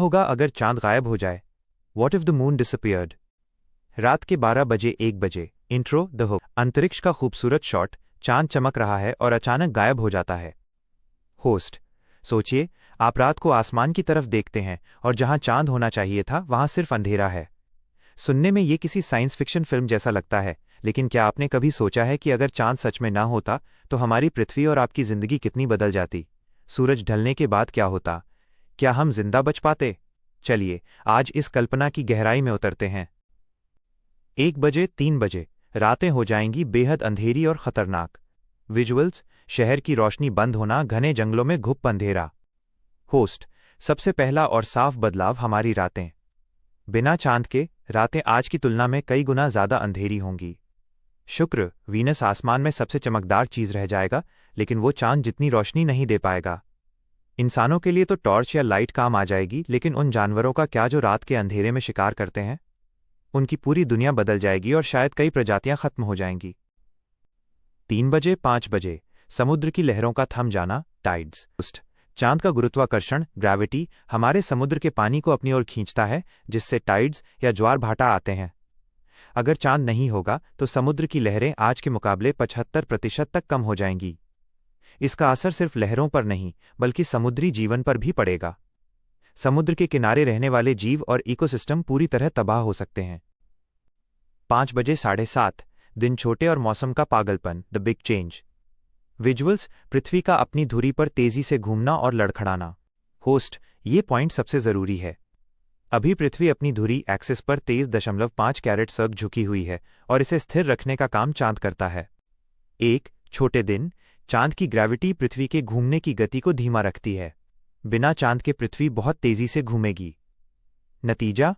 होगा अगर चांद गायब हो जाए? What if the moon disappeared? रात के 12 बजे 1 बजे। Intro the hook. अंतरिक्ष का खूबसूरत शॉट, चांद चमक रहा है और अचानक गायब हो जाता है। होस्ट: सोचिए, आप रात को आसमान की तरफ देखते हैं और जहां चांद होना चाहिए था वहां सिर्फ अंधेरा है। सुनने में ये किसी साइंस फिक्शन फिल्म जैसा लगता है, लेकिन क्या आपने कभी सोचा है कि अगर चांद सच में ना होता तो हमारी पृथ्वी और आपकी जिंदगी कितनी बदल जाती? सूरज ढलने के बाद क्या होता? क्या हम जिंदा बच पाते? चलिए आज इस कल्पना की गहराई में उतरते हैं। 1 बजे 3 बजे। रातें हो जाएंगी बेहद अंधेरी और खतरनाक। विजुअल्स: शहर की रोशनी बंद होना, घने जंगलों में घुप अंधेरा। होस्ट: सबसे पहला और साफ बदलाव हमारी रातें। बिना चांद के रातें आज की तुलना में कई गुना ज्यादा अंधेरी होंगी। शुक्र, वीनस आसमान में सबसे चमकदार चीज रह जाएगा, लेकिन वो चांद जितनी रोशनी नहीं दे पाएगा। इंसानों के लिए तो टॉर्च या लाइट काम आ जाएगी, लेकिन उन जानवरों का क्या जो रात के अंधेरे में शिकार करते हैं? उनकी पूरी दुनिया बदल जाएगी और शायद कई प्रजातियां खत्म हो जाएंगी। 3 बजे 5 बजे। समुद्र की लहरों का थम जाना, टाइड्स। चांद का गुरुत्वाकर्षण, ग्रेविटी, हमारे समुद्र के पानी को अपनी ओर खींचता है, जिससे टाइड्स या ज्वार भाटा आते हैं। अगर चांद नहीं होगा तो समुद्र की लहरें आज के मुकाबले 75% तक कम हो जाएंगी। इसका असर सिर्फ लहरों पर नहीं, बल्कि समुद्री जीवन पर भी पड़ेगा। समुद्र के किनारे रहने वाले जीव और इकोसिस्टम पूरी तरह तबाह हो सकते हैं। 5 बजे 7:30। दिन छोटे और मौसम का पागलपन, द बिग चेंज। विजुअल्स: पृथ्वी का अपनी धुरी पर तेजी से घूमना और लड़खड़ाना। होस्ट: ये पॉइंट सबसे जरूरी है। अभी पृथ्वी अपनी धुरी एक्सिस पर 23.5 कैरेट सर्क झुकी हुई है और इसे स्थिर रखने का काम चांद करता है। एक छोटे दिन। चांद की ग्रेविटी पृथ्वी के घूमने की गति को धीमा रखती है। बिना चांद के पृथ्वी बहुत तेजी से घूमेगी। नतीजा: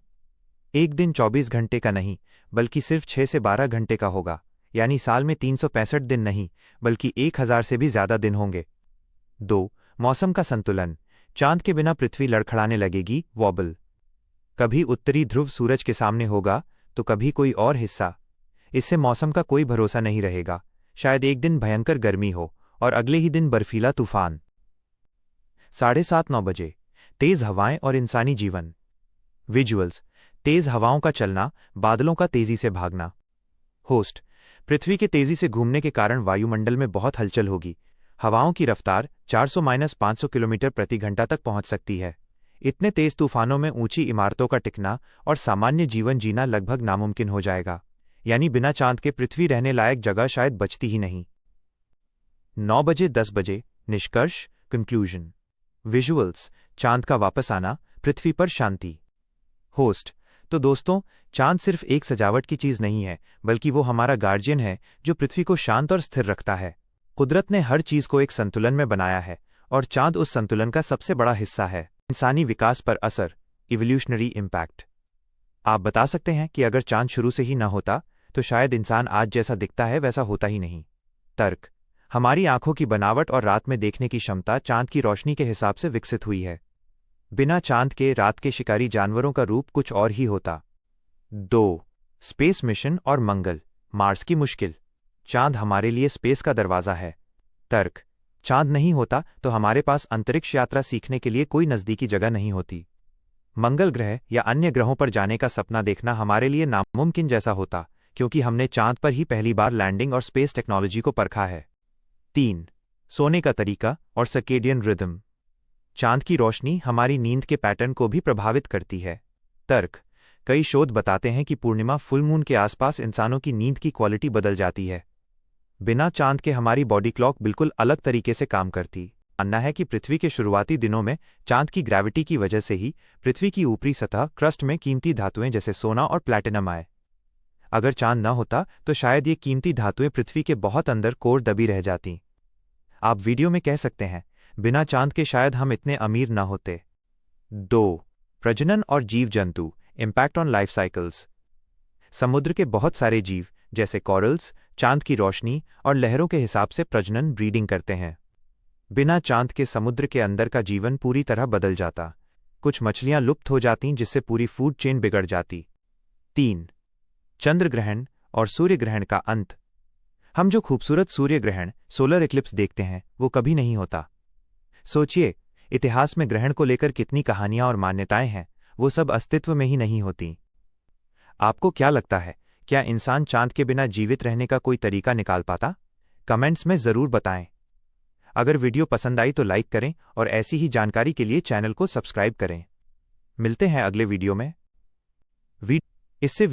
एक दिन 24 घंटे का नहीं, बल्कि सिर्फ 6 से 12 घंटे का होगा, यानी साल में 365 दिन नहीं, बल्कि 1000 से भी ज्यादा दिन होंगे। 2. मौसम का संतुलन। चांद के बिना पृथ्वी लड़खड़ाने लगेगी, वॉबल। कभी उत्तरी ध्रुव सूरज के सामने होगा तो कभी कोई और हिस्सा। इससे मौसम का कोई भरोसा नहीं रहेगा। शायद एक दिन भयंकर गर्मी हो और अगले ही दिन बर्फीला तूफान। 7:30-9 बजे। तेज हवाएं और इंसानी जीवन। विजुअल्स: तेज हवाओं का चलना, बादलों का तेजी से भागना। होस्ट: पृथ्वी के तेजी से घूमने के कारण वायुमंडल में बहुत हलचल होगी। हवाओं की रफ्तार 400-500 किलोमीटर प्रति घंटा तक पहुंच सकती है। इतने तेज तूफानों में ऊंची इमारतों का टिकना और सामान्य जीवन जीना लगभग नामुमकिन हो जाएगा, यानी बिना चांद के पृथ्वी रहने लायक जगह शायद बचती ही नहीं। 9 बजे 10 बजे। निष्कर्ष, कंक्लूजन। विजुअल्स: चांद का वापस आना, पृथ्वी पर शांति। होस्ट: तो दोस्तों, चांद सिर्फ एक सजावट की चीज नहीं है, बल्कि वो हमारा गार्जियन है जो पृथ्वी को शांत और स्थिर रखता है। कुदरत ने हर चीज को एक संतुलन में बनाया है और चांद उस संतुलन का सबसे बड़ा हिस्सा है। इंसानी विकास पर असर, इवोल्यूशनरी इम्पैक्ट। आप बता सकते हैं कि अगर चांद शुरू से ही न होता तो शायद इंसान आज जैसा दिखता है वैसा होता ही नहीं। तर्क: हमारी आंखों की बनावट और रात में देखने की क्षमता चांद की रोशनी के हिसाब से विकसित हुई है। बिना चांद के रात के शिकारी जानवरों का रूप कुछ और ही होता। 2. स्पेस मिशन और मंगल, मार्स की मुश्किल। चांद हमारे लिए स्पेस का दरवाजा है। तर्क: चांद नहीं होता तो हमारे पास अंतरिक्ष यात्रा सीखने के लिए कोई नज़दीकी जगह नहीं होती। मंगल ग्रह या अन्य ग्रहों पर जाने का सपना देखना हमारे लिए नामुमकिन जैसा होता, क्योंकि हमने चांद पर ही पहली बार लैंडिंग और स्पेस टेक्नोलॉजी को परखा है। 3. सोने का तरीका और सर्केडियन रिदम। चांद की रोशनी हमारी नींद के पैटर्न को भी प्रभावित करती है। तर्क: कई शोध बताते हैं कि पूर्णिमा फुल मून के आसपास इंसानों की नींद की क्वालिटी बदल जाती है। बिना चांद के हमारी बॉडी क्लॉक बिल्कुल अलग तरीके से काम करती। मानना है कि पृथ्वी के शुरुआती दिनों में चांद की ग्रेविटी की वजह से ही पृथ्वी की ऊपरी सतह क्रस्ट में कीमती धातुएं जैसे सोना और प्लैटिनम आए। अगर चांद न होता तो शायद ये कीमती धातुएं पृथ्वी के बहुत अंदर कोर दबी रह जाती। आप वीडियो में कह सकते हैं, बिना चांद के शायद हम इतने अमीर न होते। 2. प्रजनन और जीव जंतु, इम्पैक्ट ऑन लाइफ साइकिल्स। समुद्र के बहुत सारे जीव जैसे कॉरल्स चांद की रोशनी और लहरों के हिसाब से प्रजनन ब्रीडिंग करते हैं। बिना चांद के समुद्र के अंदर का जीवन पूरी तरह बदल जाता। कुछ मछलियां लुप्त हो जाती जिससे पूरी फूड चेन बिगड़ जाती। 3. चंद्र ग्रहण और सूर्य ग्रहण का अंत। हम जो खूबसूरत सूर्य ग्रहण सोलर इक्लिप्स देखते हैं वो कभी नहीं होता। सोचिए, इतिहास में ग्रहण को लेकर कितनी कहानियां और मान्यताएं हैं, वो सब अस्तित्व में ही नहीं होती। आपको क्या लगता है, क्या इंसान चांद के बिना जीवित रहने का कोई तरीका निकाल पाता? कमेंट्स में ज़रूर बताएं। अगर वीडियो पसंद आई तो लाइक करें और ऐसी ही जानकारी के लिए चैनल को सब्सक्राइब करें। मिलते हैं अगले वीडियो में। इससे